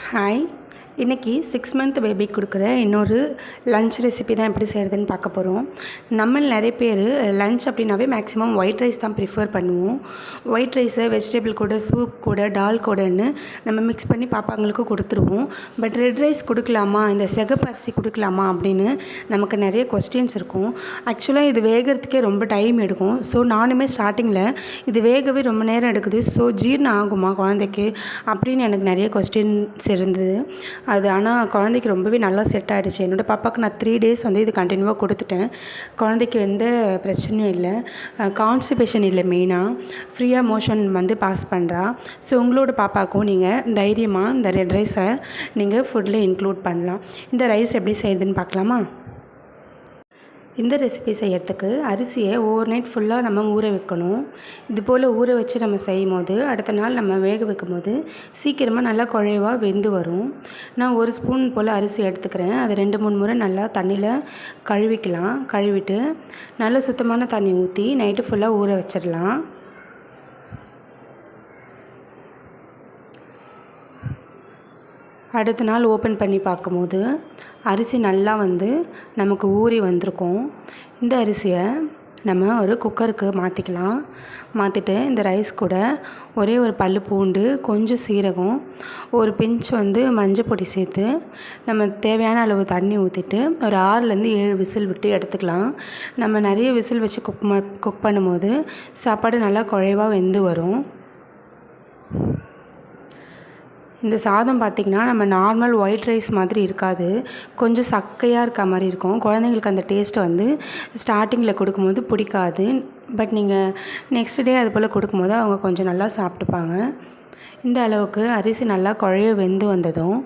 Hi, இன்றைக்கி 6 month பேபிக்கு கொடுக்குற இன்னொரு லன்ச் ரெசிபி தான் எப்படி செய்கிறதுன்னு பார்க்க போகிறோம். நம்ம நிறைய பேர் லன்ச் அப்படின்னாவே மேக்ஸிமம் ஒயிட் ரைஸ் தான் ப்ரிஃபர் பண்ணுவோம். ஒயிட் ரைஸை வெஜிடபிள் கூட, சூப் கூட, டால் கூடன்னு நம்ம மிக்ஸ் பண்ணி பாப்பாங்களுக்கு கொடுத்துருவோம். பட் ரெட் ரைஸ் கொடுக்கலாமா, இந்த சிகப்பு அரிசி கொடுக்கலாமா அப்படின்னு நமக்கு நிறைய கொஸ்டின்ஸ் இருக்கும். ஆக்சுவலாக இது வேகிறதுக்கே ரொம்ப டைம் எடுக்கும். ஸோ நானுமே ஸ்டார்டிங்கில் இது வேகவே ரொம்ப நேரம் எடுக்குது, ஸோ ஜீரணம் ஆகுமா குழந்தைக்கு அப்படின்னு எனக்கு நிறைய கொஸ்டின்ஸ் இருந்தது. அது ஆனால் குழந்தைக்கு ரொம்பவே நல்லா செட் ஆகிடுச்சு. என்னோடய பாப்பாவுக்கு நான் 3 days வந்து இது கண்டினியூவாக கொடுத்துட்டேன். குழந்தைக்கு எந்த பிரச்சனையும் இல்லை, கான்ஸ்டிபேஷன் இல்லை, மெயினாக ஃப்ரீயாக மோஷன் வந்து பாஸ் பண்ணுறா. ஸோ உங்களோட பாப்பாவுக்கும் நீங்கள் தைரியமாக இந்த ரெட் ரைஸை நீங்கள் ஃபுட்டில் இன்க்ளூட் பண்ணலாம். இந்த ரைஸ் எப்படி செய்யுதுன்னு பார்க்கலாமா? இந்த ரெசிபி செய்கிறதுக்கு அரிசியை ஓவர் நைட் ஃபுல்லாக நம்ம ஊற வைக்கணும். இது போல் ஊற வச்சு நம்ம செய்யும் போது அடுத்த நாள் நம்ம வேக வைக்கும் போது சீக்கிரமாக நல்லா குழைவாக வெந்து வரும். நான் 1 ஸ்பூன் போல் அரிசி எடுத்துக்கிறேன். அதை 2-3 முறை நல்லா தண்ணியில் கழுவிக்கலாம். கழுவிட்டு நல்லா சுத்தமான தண்ணி ஊற்றி நைட்டு ஃபுல்லாக ஊற வச்சிடலாம். அடுத்த நாள் ஓப்பன் பண்ணி பார்க்கும்போது அரிசி நல்லா வந்து நமக்கு ஊறி வந்திருக்கும். இந்த அரிசியை நம்ம ஒரு குக்கருக்கு மாற்றிக்கலாம். மாற்றிட்டு இந்த ரைஸ் கூட ஒரே ஒரு பல்லு பூண்டு, கொஞ்சம் சீரகம், ஒரு பிஞ்ச் வந்து மஞ்சள் பொடி சேர்த்து நம்ம தேவையான அளவு தண்ணி ஊற்றிட்டு ஒரு 6-7 விசில் விட்டு எடுத்துக்கலாம். நம்ம நிறைய விசில் வச்சு குக் பண்ணும்போது சாப்பாடு நல்லா குழைவாக வெந்து வரும். இந்த சாதம் பார்த்திங்கன்னா நம்ம நார்மல் ஒயிட் ரைஸ் மாதிரி இருக்காது, கொஞ்சம் சக்கையாக இருக்க மாதிரி இருக்கும். குழந்தைங்களுக்கு அந்த டேஸ்ட் வந்து ஸ்டார்டிங்கில் கொடுக்கும்போது பிடிக்காது. பட் நீங்கள் நெக்ஸ்ட் டே அது போல் கொடுக்கும்போது அவங்க கொஞ்சம் நல்லா சாப்பிட்டுப்பாங்க. இந்த அளவுக்கு அரிசி நல்லா குழைய வெந்து வந்ததும்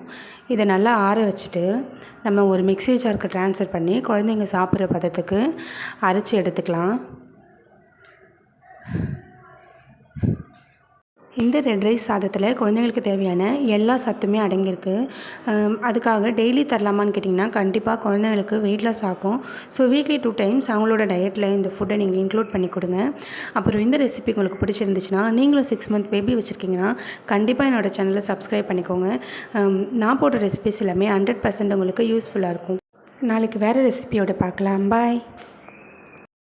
இதை நல்லா ஆற வச்சுட்டு நம்ம ஒரு மிக்ஸி ஜாருக்கு ட்ரான்ஸ்ஃபர் பண்ணி குழந்தைங்க சாப்பிட்ற பதத்துக்கு அரைச்சி எடுத்துக்கலாம். இந்த ரெட் ரைஸ் சாதத்தில் குழந்தைங்களுக்கு தேவையான எல்லா சத்துமே அடங்கியிருக்கு. அதுக்காக டெய்லி தரலாமான்னு கேட்டிங்கன்னா கண்டிப்பாக குழந்தைங்களுக்கு வெயிட் லாஸ் ஆகும். ஸோ வீக்லி 2 times அவங்களோட டயட்டில் இந்த ஃபுட்டை நீங்கள் இன்க்ளூட் பண்ணி கொடுங்க. அப்புறம் இந்த ரெசிபி உங்களுக்கு பிடிச்சிருந்துச்சுன்னா நீங்களும் 6 month பேபி வச்சுருக்கீங்கன்னா கண்டிப்பாக என்னோடய சேனலை சப்ஸ்கிரைப் பண்ணிக்கோங்க. நான் போடுற ரெசிபிஸ் எல்லாமே 100% உங்களுக்கு யூஸ்ஃபுல்லாக இருக்கும். நாளைக்கு வேறு ரெசிபியோட பார்க்கலாம். பாய்.